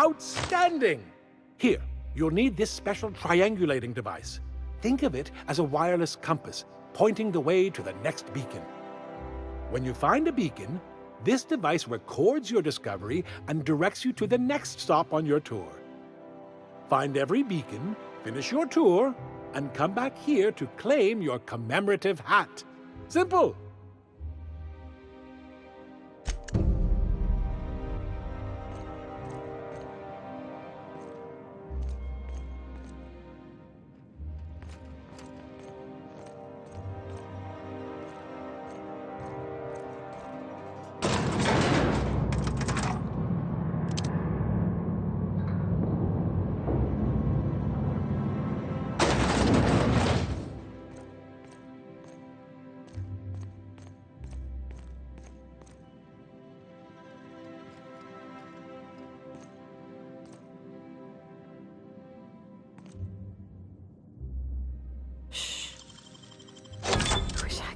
Outstanding! Here, you'll need this special triangulating device. Think of it as a wireless compass, pointing the way to the next beacon. When you find a beacon, this device records your discovery and directs you to the next stop on your tour. Find every beacon, finish your tour, and come back here to claim your commemorative hat. Simple!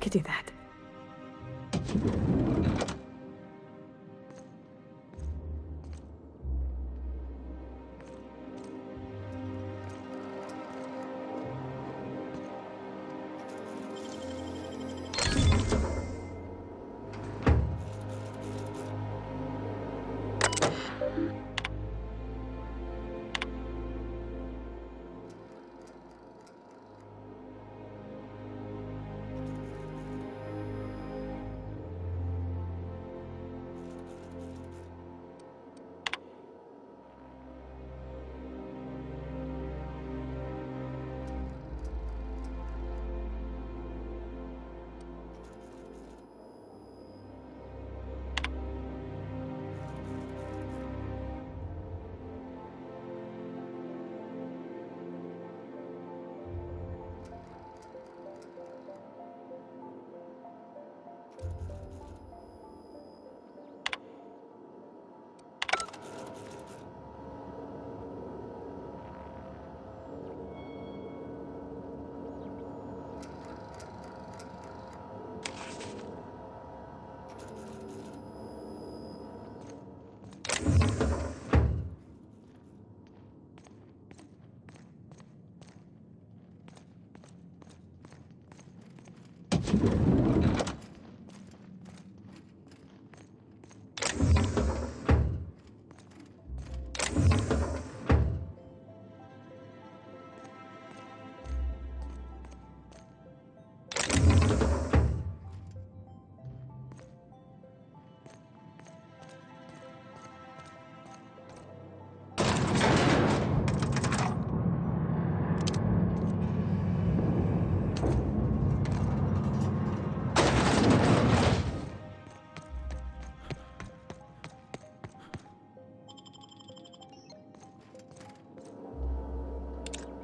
Could do that.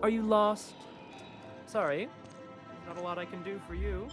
Are you lost? Sorry, not a lot I can do for you.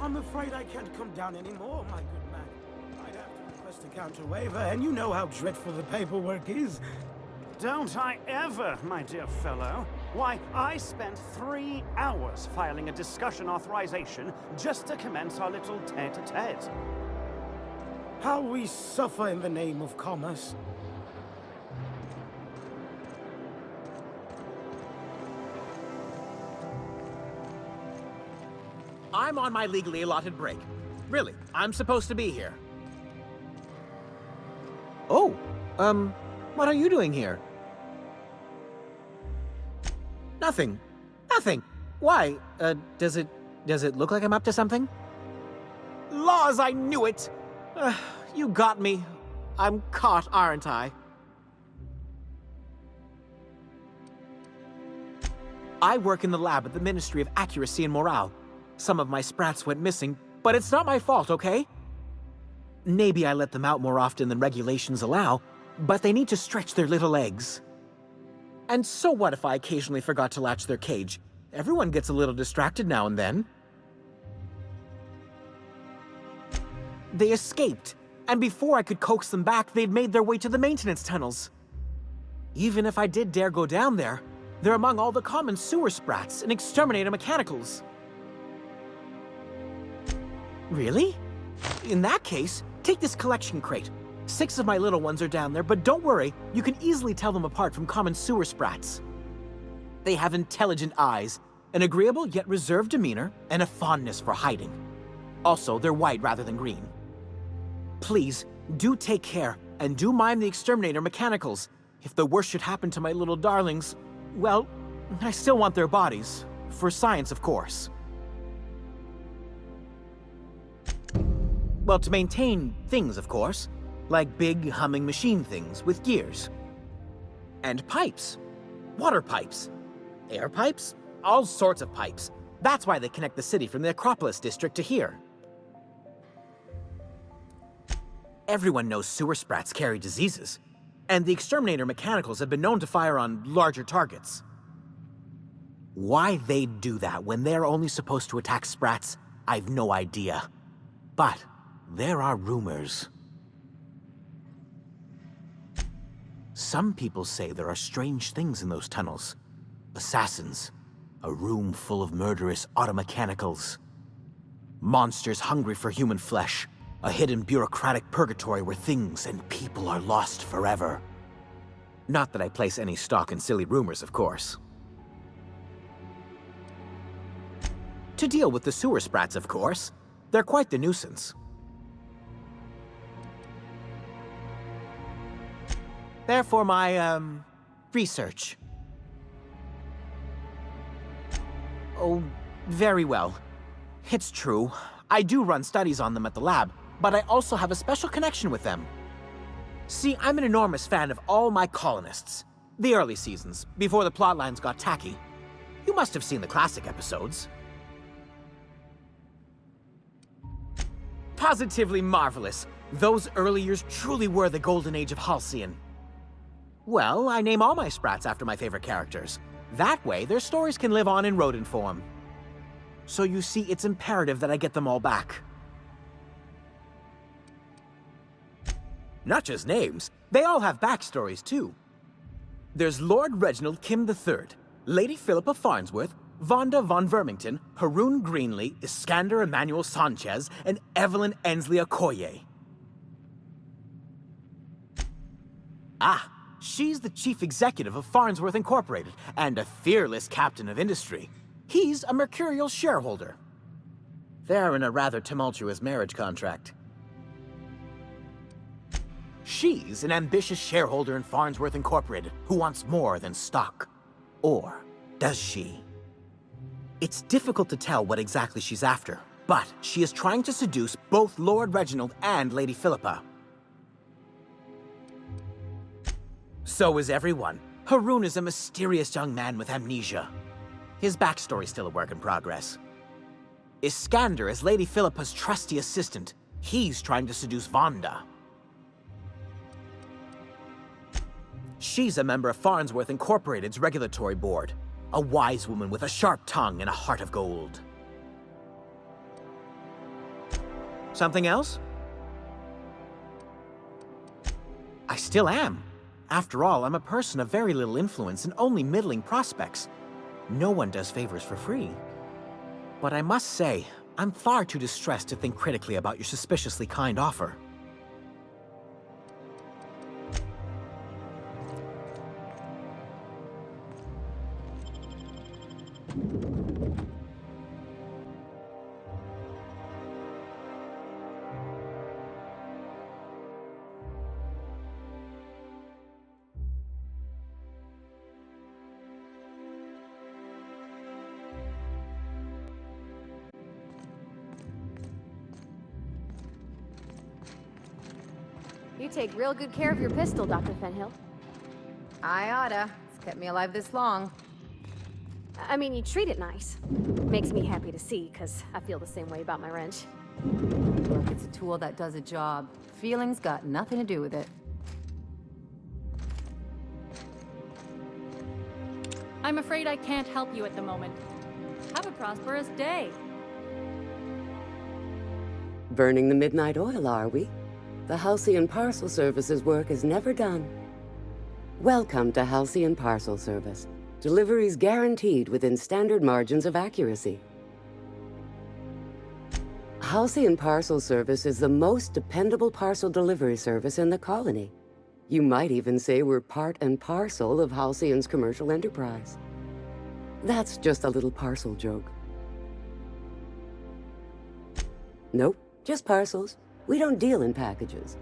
I'm afraid I can't come down anymore, my good man. I'd have to request a counter waiver, and you know how dreadful the paperwork is. Don't I ever, my dear fellow. Why, I spent 3 hours filing a discussion authorization just to commence our little tete-a-tete. How we suffer in the name of commerce. I'm on my legally allotted break. Really, I'm supposed to be here. Oh, what are you doing here? Nothing. Nothing. Why? Does it look like I'm up to something? Laws, I knew it! You got me. I'm caught, aren't I? I work in the lab at the Ministry of Accuracy and Morale. Some of my sprats went missing, but it's not my fault, okay? Maybe I let them out more often than regulations allow, but they need to stretch their little legs. And so what if I occasionally forgot to latch their cage? Everyone gets a little distracted now and then. They escaped, and before I could coax them back, they'd made their way to the maintenance tunnels. Even if I did dare go down there, they're among all the common sewer sprats and exterminator mechanicals. Really? In that case, take this collection crate. 6 of my little ones are down there, but don't worry, you can easily tell them apart from common sewer sprats. They have intelligent eyes, an agreeable yet reserved demeanor, and a fondness for hiding. Also, they're white rather than green. Please, do take care, and do mind the exterminator mechanicals. If the worst should happen to my little darlings, well, I still want their bodies. For science, of course. Well, to maintain things, of course. Like big, humming machine things with gears. And pipes. Water pipes. Air pipes. All sorts of pipes. That's why they connect the city from the Acropolis district to here. Everyone knows sewer sprats carry diseases. And the exterminator mechanicals have been known to fire on larger targets. Why they'd do that when they're only supposed to attack sprats, I've no idea. But there are rumors. Some people say there are strange things in those tunnels. Assassins. A room full of murderous automechanicals. Monsters hungry for human flesh. A hidden bureaucratic purgatory where things and people are lost forever. Not that I place any stock in silly rumors, of course. To deal with the sewer sprats, of course. They're quite the nuisance. Therefore, my, research. Oh, very well. It's true. I do run studies on them at the lab, but I also have a special connection with them. See, I'm an enormous fan of all my colonists. The early seasons, before the plotlines got tacky. You must have seen the classic episodes. Positively marvelous. Those early years truly were the golden age of Halcyon. Well, I name all my sprats after my favorite characters. That way, their stories can live on in rodent form. So you see, it's imperative that I get them all back. Not just names, they all have backstories too. There's Lord Reginald Kim III, Lady Philippa Farnsworth, Vonda von Vermington, Haroon Greenlee, Iskander Emmanuel Sanchez, and Evelyn Ensley Okoye. Ah, she's the chief executive of Farnsworth Incorporated and a fearless captain of industry. He's a mercurial shareholder. They're in a rather tumultuous marriage contract. She's an ambitious shareholder in Farnsworth Incorporated who wants more than stock. Or does she? It's difficult to tell what exactly she's after, but she is trying to seduce both Lord Reginald and Lady Philippa. So is everyone. Haroon is a mysterious young man with amnesia. His backstory's still a work in progress. Iskander is Lady Philippa's trusty assistant. He's trying to seduce Vonda. She's a member of Farnsworth Incorporated's regulatory board. A wise woman with a sharp tongue and a heart of gold. Something else? I still am. After all, I'm a person of very little influence and only middling prospects. No one does favors for free. But I must say, I'm far too distressed to think critically about your suspiciously kind offer. You take real good care of your pistol, Dr. Fenhill. I oughta. It's kept me alive this long. I mean, you treat it nice. Makes me happy to see, because I feel the same way about my wrench. Look, it's a tool that does a job. Feelings got nothing to do with it. I'm afraid I can't help you at the moment. Have a prosperous day. Burning the midnight oil, are we? The Halcyon Parcel Service's work is never done. Welcome to Halcyon Parcel Service. Deliveries guaranteed within standard margins of accuracy. Halcyon Parcel Service is the most dependable parcel delivery service in the colony. You might even say we're part and parcel of Halcyon's commercial enterprise. That's just a little parcel joke. Nope, just parcels. We don't deal in packages.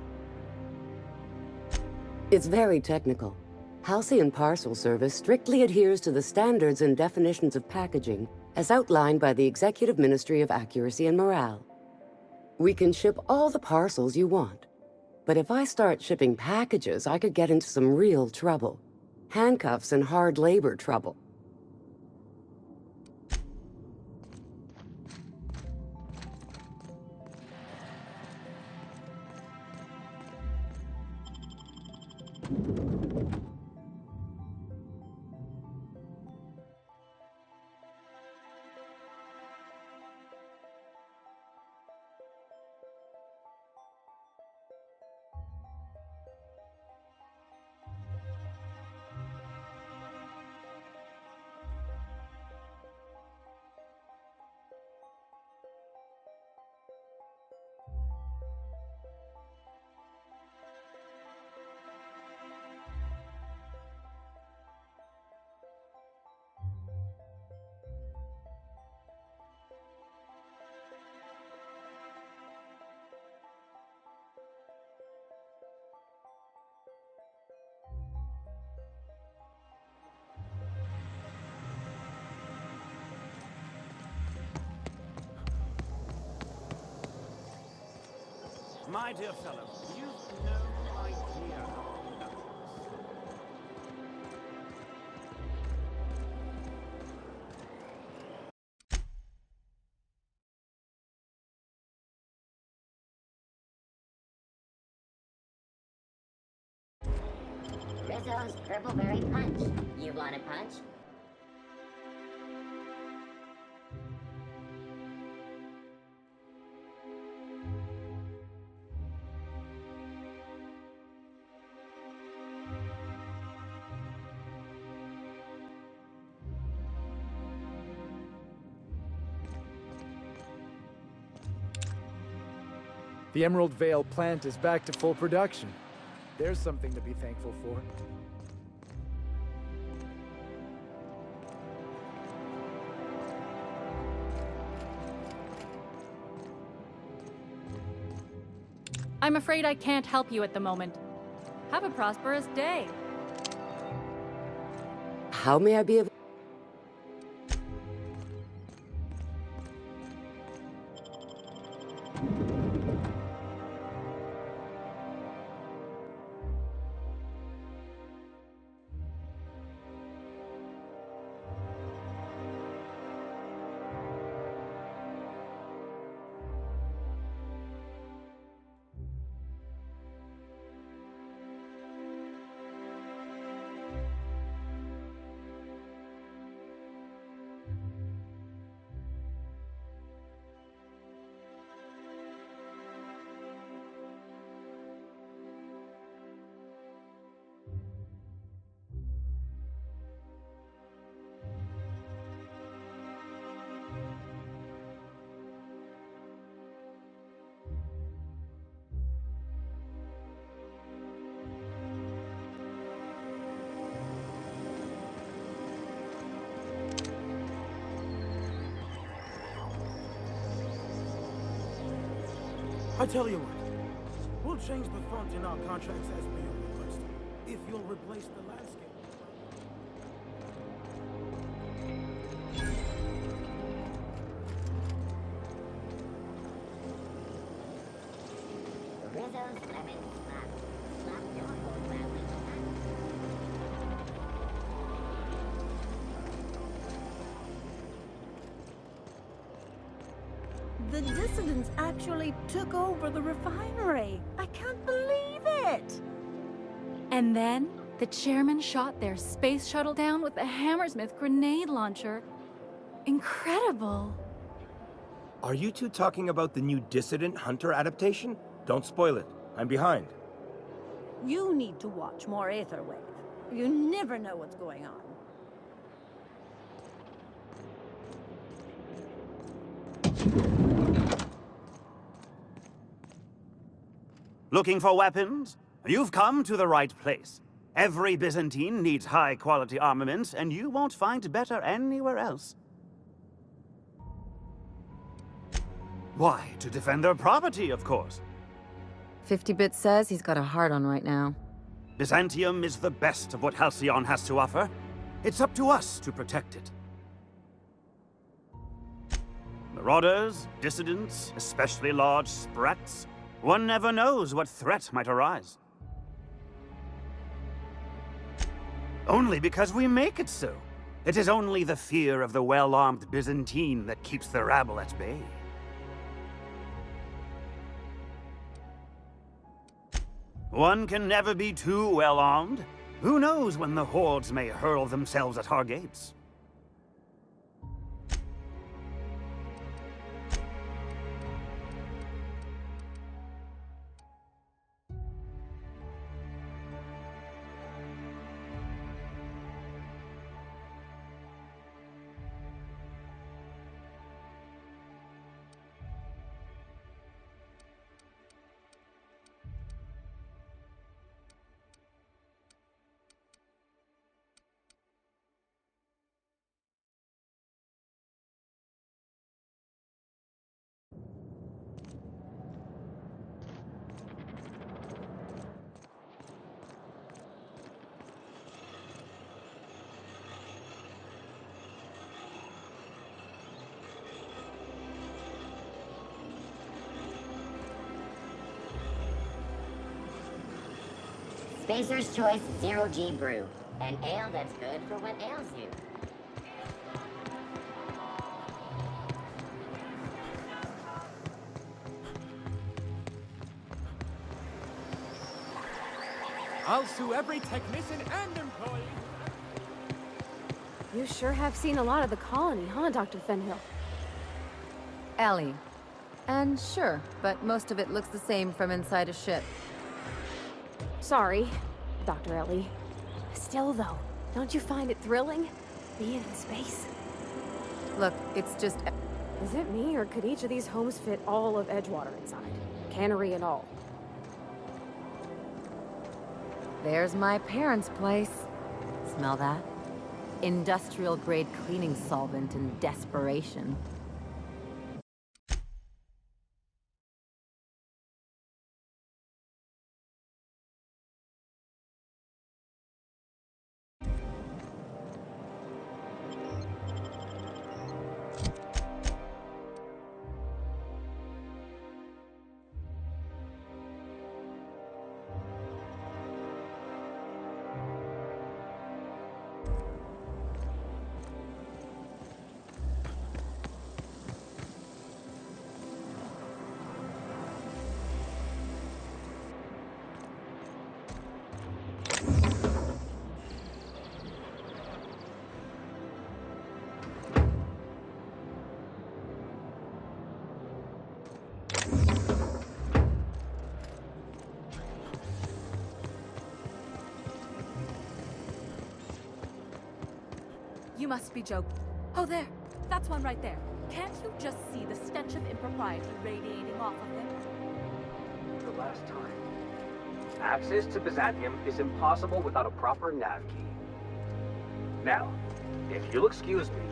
It's very technical. Halcyon Parcel Service strictly adheres to the standards and definitions of packaging as outlined by the Executive Ministry of Accuracy and Morale. We can ship all the parcels you want. But if I start shipping packages, I could get into some real trouble. Handcuffs and hard labor trouble. My dear fellow, you've no idea how that is. Rizzo's Purpleberry Punch. You want a punch? The Emerald Vale plant is back to full production. There's something to be thankful for. I'm afraid I can't help you at the moment. Have a prosperous day. How may I be of... I tell you what, we'll change the font in our contracts as per your request, if you'll replace the landscape. Rizzo's Lemon Slap. dissidents actually took over the refinery. I can't believe it! And then, the chairman shot their space shuttle down with the Hammersmith grenade launcher. Incredible. Are you two talking about the new Dissident Hunter adaptation? Don't spoil it. I'm behind. You need to watch more Aetherwave. You never know what's going on. Looking for weapons? You've come to the right place. Every Byzantine needs high-quality armaments, and you won't find better anywhere else. Why? To defend their property, of course. 50-Bit says he's got a hard on right now. Byzantium is the best of what Halcyon has to offer. It's up to us to protect it. Marauders, dissidents, especially large sprats. One never knows what threat might arise. Only because we make it so. It is only the fear of the well-armed Byzantine that keeps the rabble at bay. One can never be too well-armed. Who knows when the hordes may hurl themselves at our gates? Spacer's Choice Zero G Brew. An ale that's good for what ails you. I'll sue every technician and employee. You sure have seen a lot of the colony, huh, Dr. Fenhill? Ellie. And sure, but most of it looks the same from inside a ship. Sorry, Dr. Ellie. Still, though, don't you find it thrilling? Being in space? Look, it's just... Is it me, or could each of these homes fit all of Edgewater inside? Cannery and all. There's my parents' place. Smell that? Industrial-grade cleaning solvent in desperation. You must be joking. Oh, there. That's one right there. Can't you just see the stench of impropriety radiating off of him? The last time. Access to Byzantium is impossible without a proper nav key. Now, if you'll excuse me,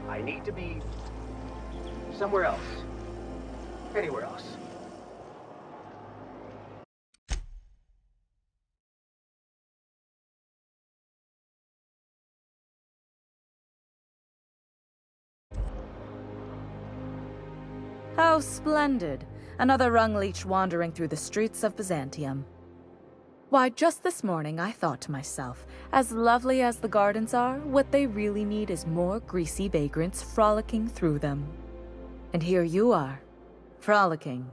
I need to be somewhere else. Anywhere else. How splendid. Another rung leech wandering through the streets of Byzantium. Why, just this morning I thought to myself, as lovely as the gardens are, what they really need is more greasy vagrants frolicking through them. And here you are, Frolicking.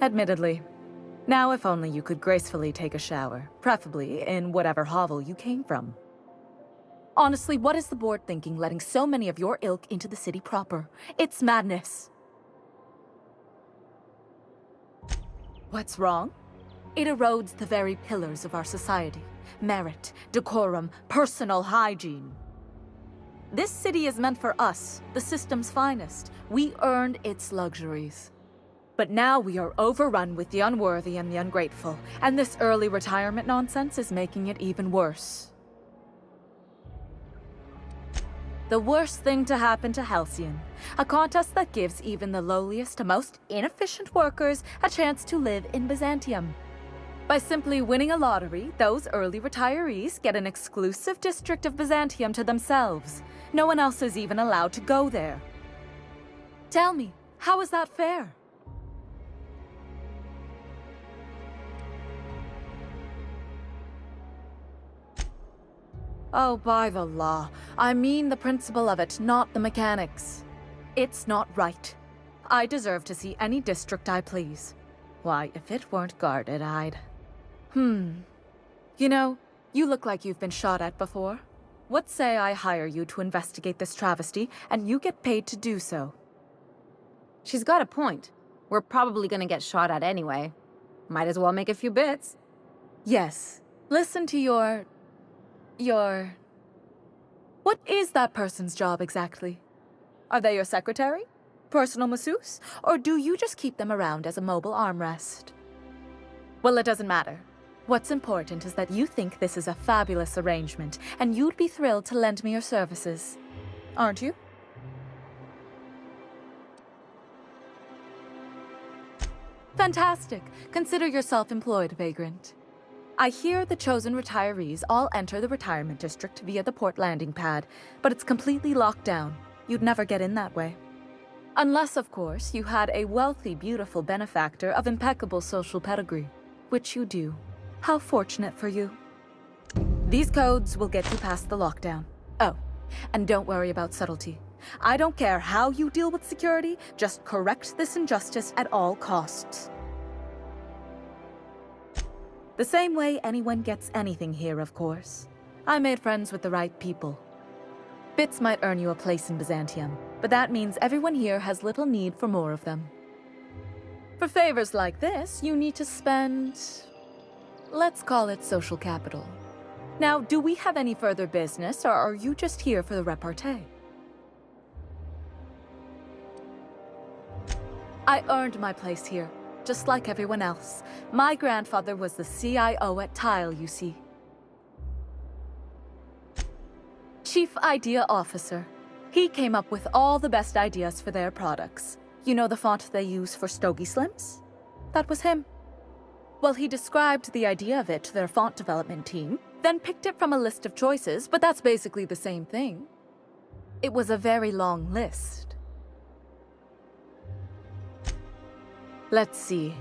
Admittedly. Now if only you could gracefully take a shower, preferably in whatever hovel you came from. Honestly, what is the board thinking letting so many of your ilk into the city proper? It's madness. What's wrong? It erodes the very pillars of our society. Merit, decorum, personal hygiene. This city is meant for us, the system's finest. We earned its luxuries. But now we are overrun with the unworthy and the ungrateful, and this early retirement nonsense is making it even worse. The worst thing to happen to Halcyon, a contest that gives even the lowliest and most inefficient workers a chance to live in Byzantium. By simply winning a lottery, those early retirees get an exclusive district of Byzantium to themselves. No one else is even allowed to go there. Tell me, how is that fair? Oh, by the law. I mean the principle of it, not the mechanics. It's not right. I deserve to see any district I please. Why, if it weren't guarded, I'd... You know, you look like you've been shot at before. What say I hire you to investigate this travesty, and you get paid to do so? She's got a point. We're probably gonna get shot at anyway. Might as well make a few bits. Yes. Listen to your... What is that person's job exactly? Are they your secretary? Personal masseuse? Or do you just keep them around as a mobile armrest? Well, it doesn't matter. What's important is that you think this is a fabulous arrangement, and you'd be thrilled to lend me your services. Aren't you? Fantastic. Consider yourself employed, vagrant. I hear the chosen retirees all enter the retirement district via the port landing pad, but it's completely locked down. You'd never get in that way. Unless, of course, you had a wealthy, beautiful benefactor of impeccable social pedigree, which you do. How fortunate for you. These codes will get you past the lockdown. Oh, and don't worry about subtlety. I don't care how you deal with security, just correct this injustice at all costs. The same way anyone gets anything here, of course. I made friends with the right people. Bits might earn you a place in Byzantium, but that means everyone here has little need for more of them. For favors like this, you need to spend... let's call it social capital. Now, do we have any further business, or are you just here for the repartee? I earned my place here, just like everyone else. My grandfather was the CIO at Tile, you see. Chief Idea Officer. He came up with all the best ideas for their products. You know the font they use for Stogie Slims? That was him. Well, he described the idea of it to their font development team, then picked it from a list of choices, but that's basically the same thing. It was a very long list. Let's see.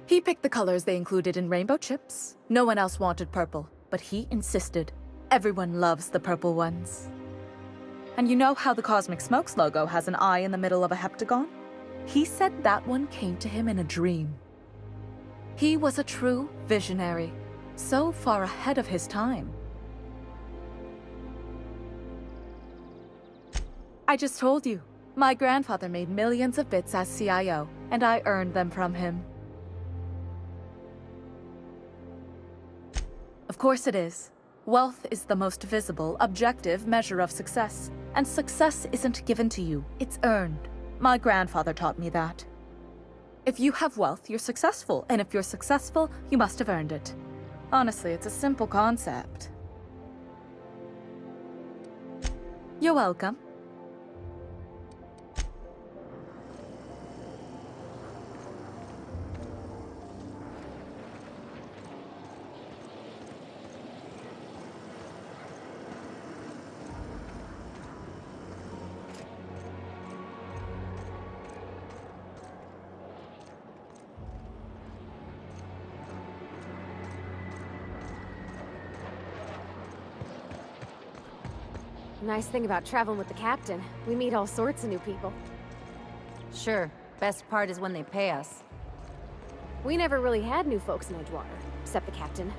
He picked the colors they included in rainbow chips. No one else wanted purple, but he insisted. Everyone loves the purple ones. And you know how the Cosmic Smokes logo has an eye in the middle of a heptagon? He said that one came to him in a dream. He was a true visionary, so far ahead of his time. I just told you, my grandfather made millions of bits as CIO, and I earned them from him. Of course it is. Wealth is the most visible, objective measure of success. And success isn't given to you, it's earned. My grandfather taught me that. If you have wealth, you're successful, and if you're successful, you must have earned it. Honestly, it's a simple concept. You're welcome. Nice thing about traveling with the captain, we meet all sorts of new people. Sure, best part is when they pay us. We never really had new folks in Edgewater, except the captain.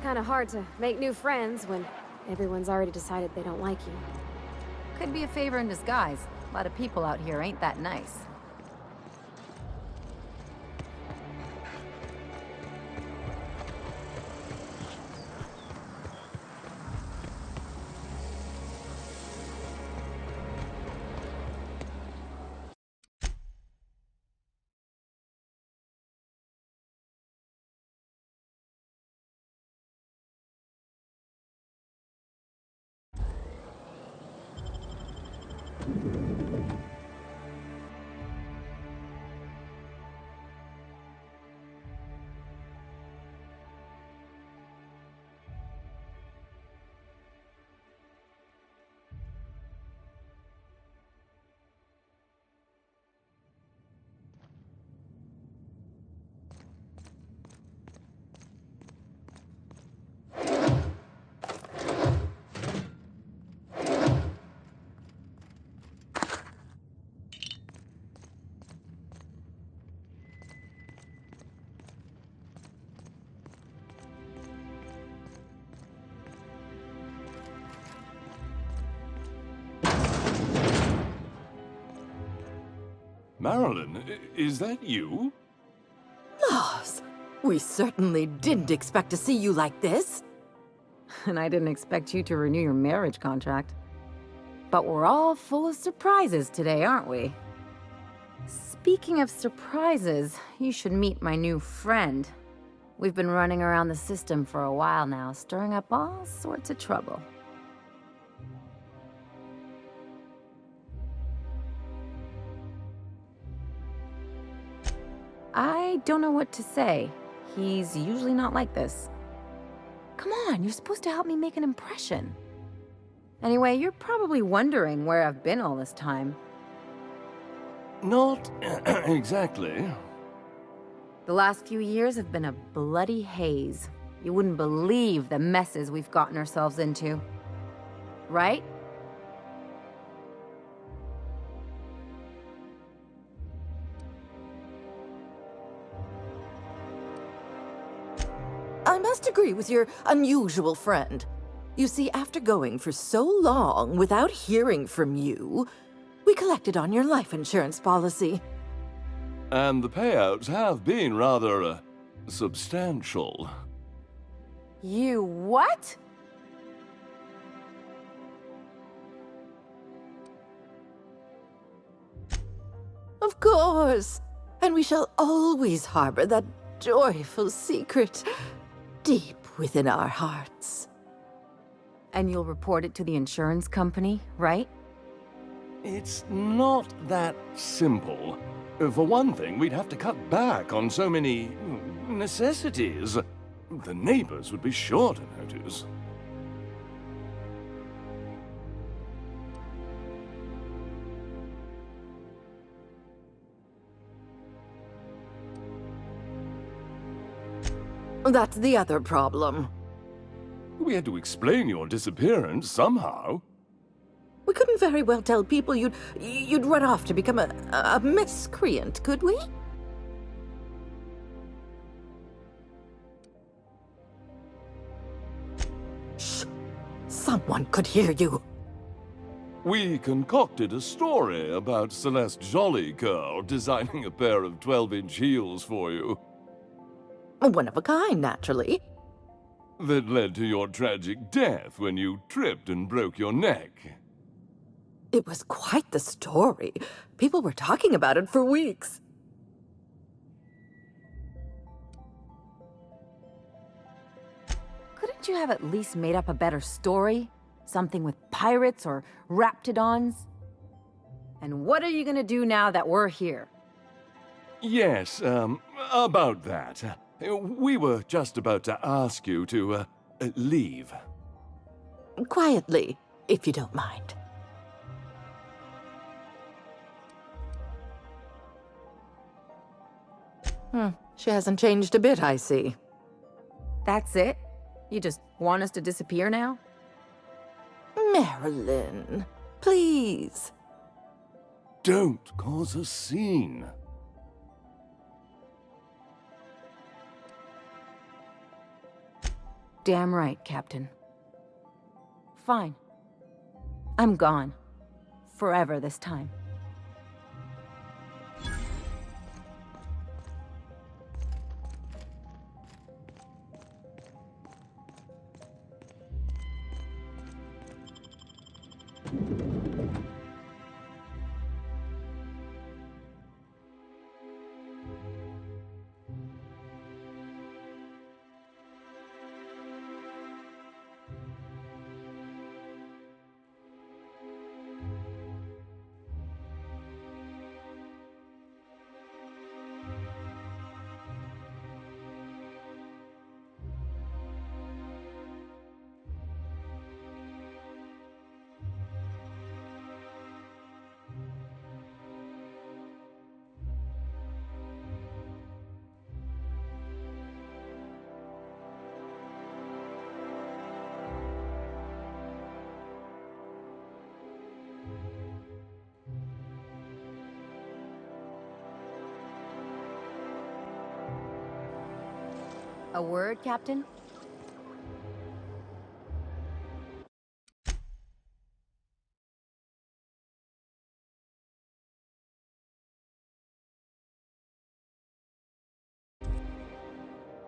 Kinda hard to make new friends when everyone's already decided they don't like you. Could be a favor in disguise. A lot of people out here ain't that nice. Marilyn, is that you? Lars, we certainly didn't expect to see you like this. And I didn't expect you to renew your marriage contract. But we're all full of surprises today, aren't we? Speaking of surprises, you should meet my new friend. We've been running around the system for a while now, stirring up all sorts of trouble. I don't know what to say. He's usually not like this. Come on, you're supposed to help me make an impression. Anyway, you're probably wondering where I've been all this time. Not exactly. The last few years have been a bloody haze. You wouldn't believe the messes we've gotten ourselves into. Right? I must agree with your unusual friend. You see, after going for so long without hearing from you, we collected on your life insurance policy. And the payouts have been rather, substantial. You what? Of course. And we shall always harbor that joyful secret deep within our hearts. And you'll report it to the insurance company, right? It's not that simple. For one thing, we'd have to cut back on so many necessities. The neighbors would be sure to notice. That's the other problem. We had to explain your disappearance somehow. We couldn't very well tell people you'd run off to become a miscreant, could we? Shh! Someone could hear you. We concocted a story about Celeste Jollycurl designing a pair of 12-inch heels for you. One of a kind, naturally. That led to your tragic death when you tripped and broke your neck. It was quite the story. People were talking about it for weeks. Couldn't you have at least made up a better story? Something with pirates or raptidons? And what are you gonna do now that we're here? Yes, about that. We were just about to ask you to, leave. Quietly, if you don't mind. She hasn't changed a bit, I see. That's it? You just want us to disappear now? Marilyn, please. Don't cause a scene. Damn right, Captain. Fine. I'm gone. Forever this time. A word, Captain?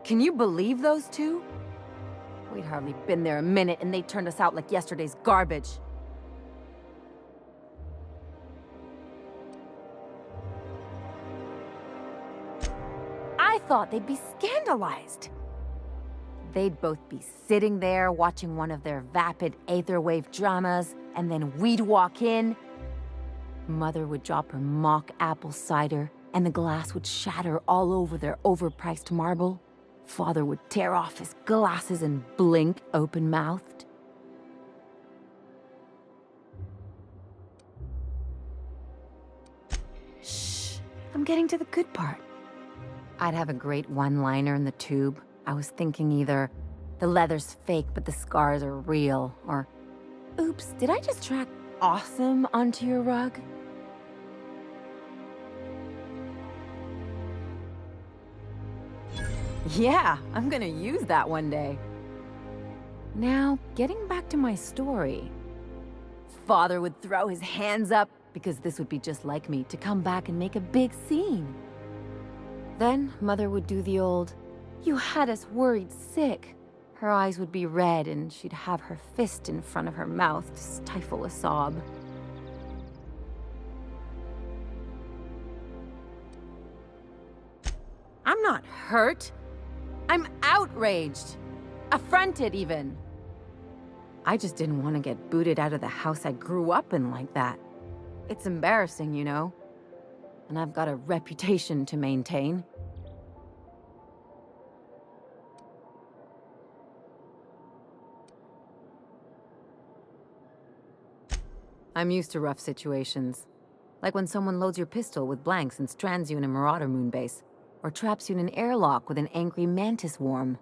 Can you believe those two? We'd hardly been there a minute and they turned us out like yesterday's garbage. I thought they'd be scandalized. They'd both be sitting there watching one of their vapid aetherwave dramas, and then we'd walk in. Mother would drop her mock apple cider, and the glass would shatter all over their overpriced marble. Father would tear off his glasses and blink open-mouthed. Shh, I'm getting to the good part. I'd have a great one-liner in the tube. I was thinking either, the leather's fake but the scars are real, or, oops, did I just track awesome onto your rug? Yeah, I'm gonna use that one day. Now, getting back to my story. Father would throw his hands up, because this would be just like me, to come back and make a big scene. Then, Mother would do the old, "You had us worried sick." Her eyes would be red, and she'd have her fist in front of her mouth to stifle a sob. I'm not hurt. I'm outraged. Affronted, even. I just didn't want to get booted out of the house I grew up in like that. It's embarrassing, you know. And I've got a reputation to maintain. I'm used to rough situations. Like when someone loads your pistol with blanks and strands you in a Marauder moonbase, or traps you in an airlock with an angry mantis worm.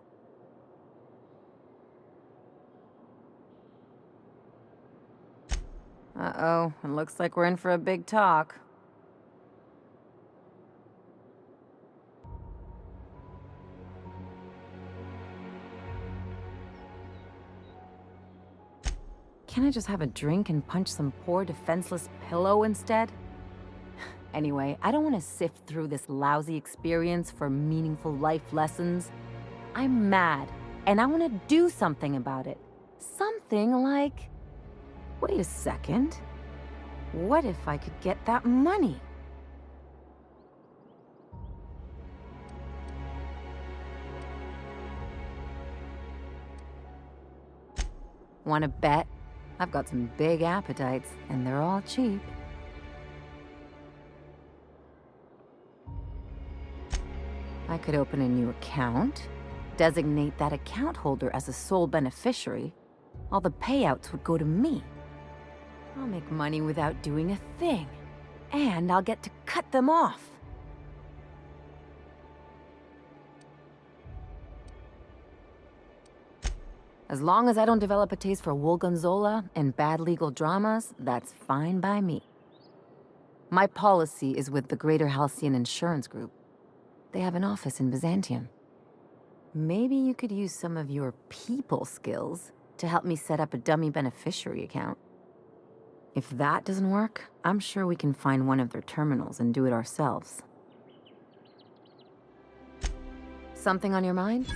Uh-oh, it looks like we're in for a big talk. Can't I just have a drink and punch some poor defenseless pillow instead? Anyway, I don't want to sift through this lousy experience for meaningful life lessons. I'm mad, and I want to do something about it. Something like... Wait a second. What if I could get that money? Want to bet? I've got some big appetites, and they're all cheap. I could open a new account, designate that account holder as a sole beneficiary. All the payouts would go to me. I'll make money without doing a thing, and I'll get to cut them off. As long as I don't develop a taste for Woolgonzola and bad legal dramas, that's fine by me. My policy is with the Greater Halcyon Insurance Group. They have an office in Byzantium. Maybe you could use some of your people skills to help me set up a dummy beneficiary account. If that doesn't work, I'm sure we can find one of their terminals and do it ourselves. Something on your mind?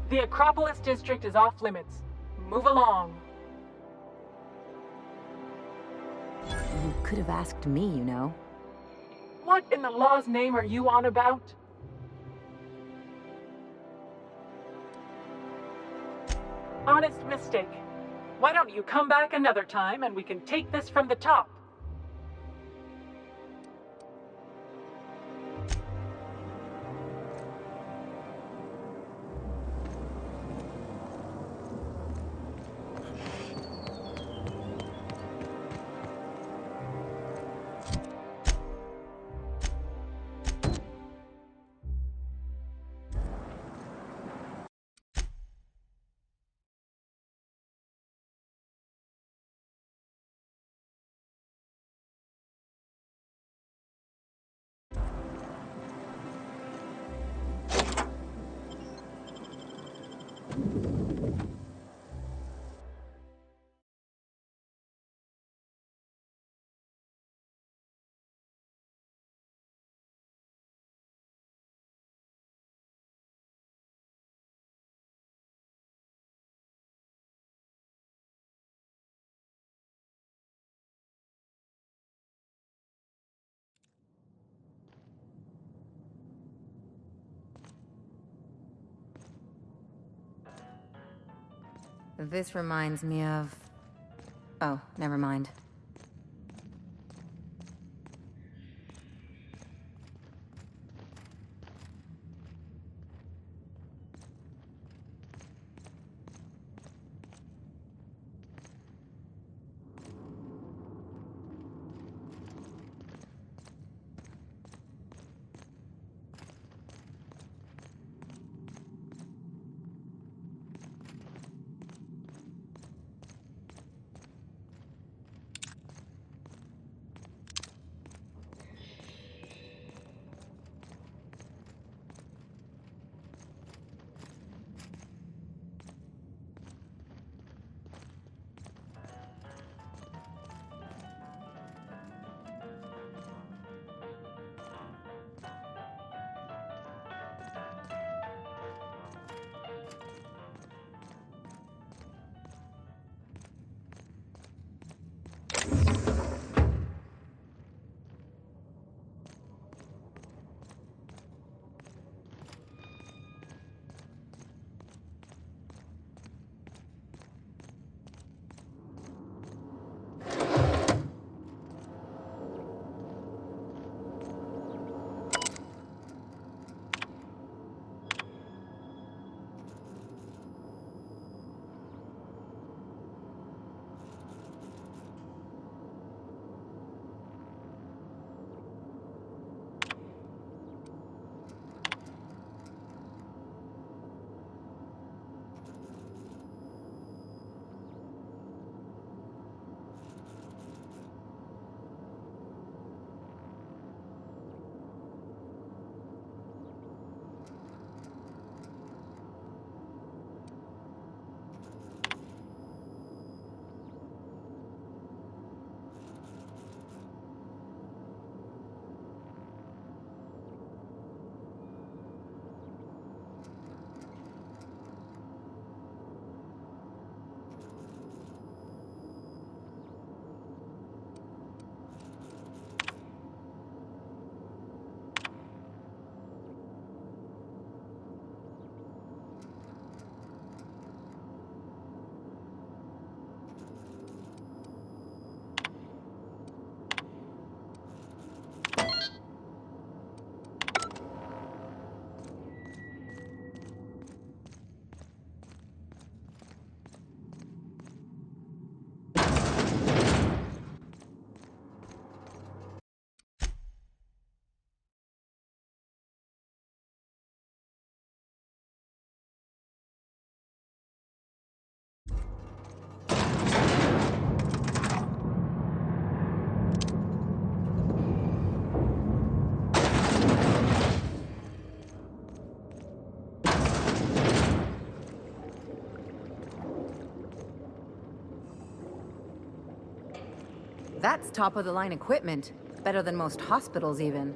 The Acropolis district is off limits. Move along. You could have asked me, you know. What in the law's name are you on about? Honest mistake. Why don't you come back another time and we can take this from the top? This reminds me of... Oh, never mind. That's top-of-the-line equipment. Better than most hospitals, even.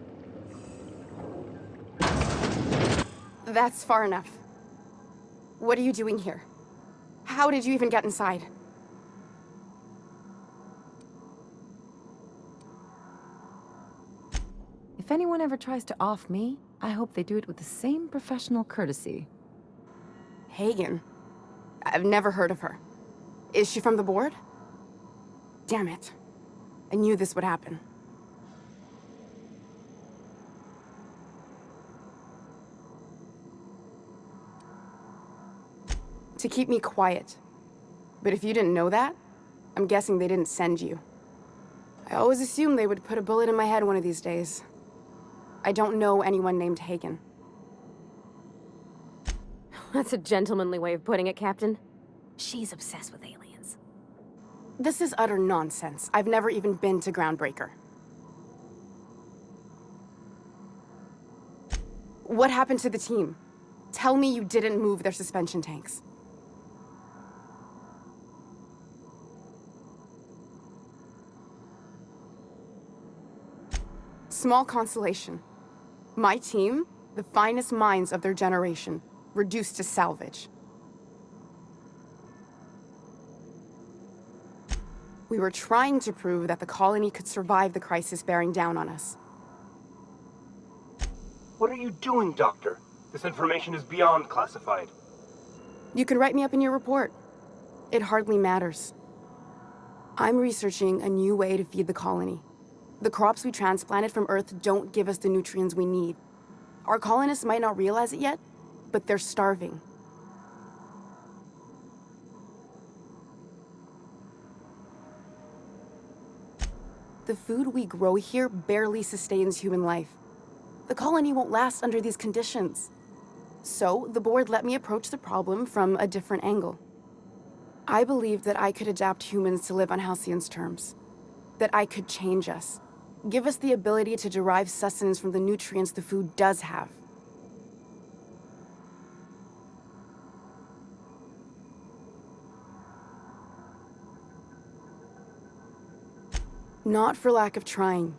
That's far enough. What are you doing here? How did you even get inside? If anyone ever tries to off me, I hope they do it with the same professional courtesy. Hagen? I've never heard of her. Is she from the board? Damn it. I knew this would happen. To keep me quiet. But if you didn't know that, I'm guessing they didn't send you. I always assumed they would put a bullet in my head one of these days. I don't know anyone named Hagen. That's a gentlemanly way of putting it, Captain. She's obsessed with aliens. This is utter nonsense. I've never even been to Groundbreaker. What happened to the team? Tell me you didn't move their suspension tanks. Small consolation. My team, the finest minds of their generation, reduced to salvage. We were trying to prove that the colony could survive the crisis bearing down on us. What are you doing, Doctor? This information is beyond classified. You can write me up in your report. It hardly matters. I'm researching a new way to feed the colony. The crops we transplanted from Earth don't give us the nutrients we need. Our colonists might not realize it yet, but they're starving. The food we grow here barely sustains human life. The colony won't last under these conditions. So, the board let me approach the problem from a different angle. I believed that I could adapt humans to live on Halcyon's terms. That I could change us. Give us the ability to derive sustenance from the nutrients the food does have. Not for lack of trying.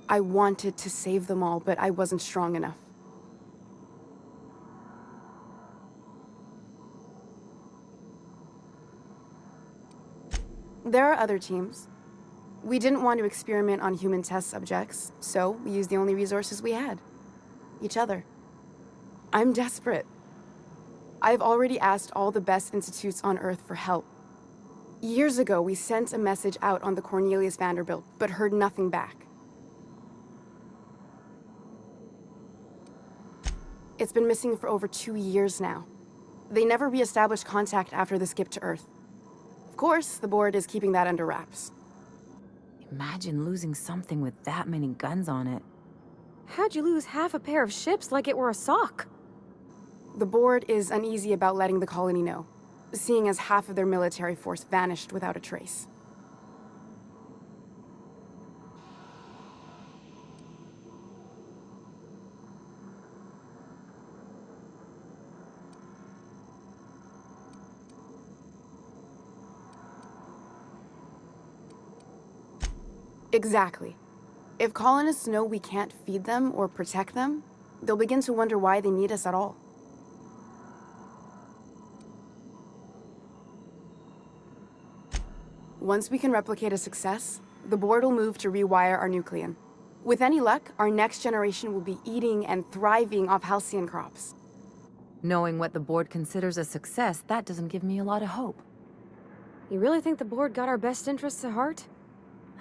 I wanted to save them all, but I wasn't strong enough. There are other teams. We didn't want to experiment on human test subjects, so we used the only resources we had. Each other. I'm desperate. I've already asked all the best institutes on Earth for help. Years ago, we sent a message out on the Cornelius Vanderbilt, but heard nothing back. It's been missing for over 2 years now. They never re-established contact after the skip to Earth. Of course, the board is keeping that under wraps. Imagine losing something with that many guns on it. How'd you lose half a pair of ships like it were a sock? The board is uneasy about letting the colony know, seeing as half of their military force vanished without a trace. Exactly. If colonists know we can't feed them or protect them, they'll begin to wonder why they need us at all. Once we can replicate a success, the board will move to rewire our nucleon. With any luck, our next generation will be eating and thriving off Halcyon crops. Knowing what the board considers a success, that doesn't give me a lot of hope. You really think the board got our best interests at heart?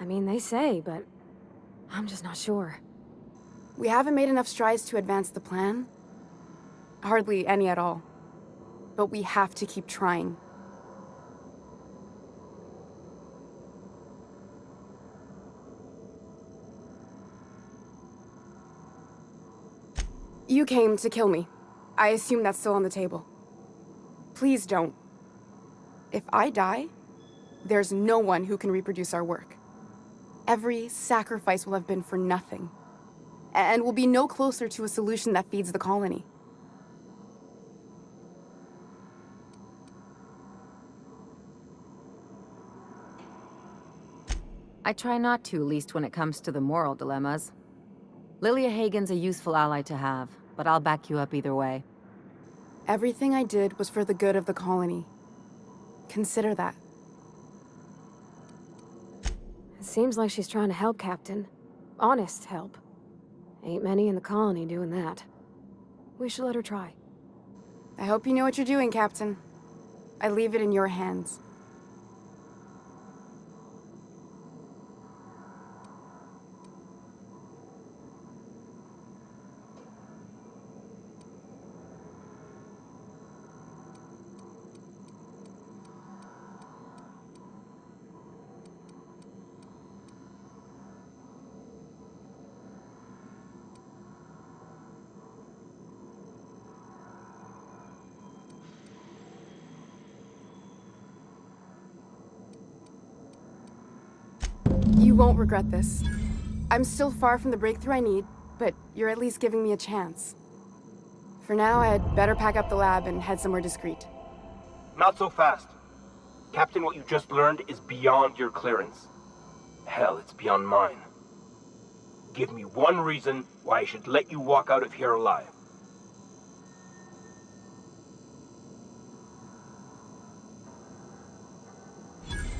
I mean, they say, but I'm just not sure. We haven't made enough strides to advance the plan. Hardly any at all. But we have to keep trying. You came to kill me. I assume that's still on the table. Please don't. If I die, there's no one who can reproduce our work. Every sacrifice will have been for nothing. And we'll be no closer to a solution that feeds the colony. I try not to, least when it comes to the moral dilemmas. Lilia Hagen's a useful ally to have, but I'll back you up either way. Everything I did was for the good of the colony. Consider that. It seems like she's trying to help, Captain. Honest help. Ain't many in the colony doing that. We should let her try. I hope you know what you're doing, Captain. I leave it in your hands. You won't regret this. I'm still far from the breakthrough I need, but you're at least giving me a chance. For now, I'd better pack up the lab and head somewhere discreet. Not so fast. Captain, what you just learned is beyond your clearance. Hell, it's beyond mine. Give me one reason why I should let you walk out of here alive.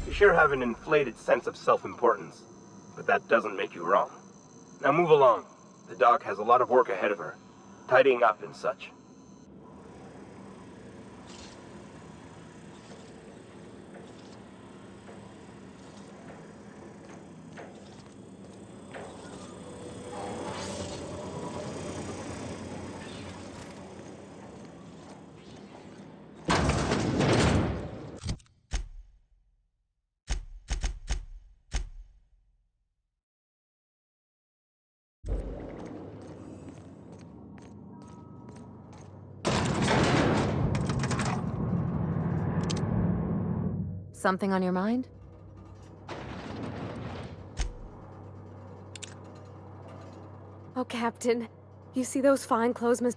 You sure have an inflated sense of self-importance, but that doesn't make you wrong. Now move along. The doc has a lot of work ahead of her, tidying up and such. Something on your mind? Oh, Captain. You see those fine clothes, Miss...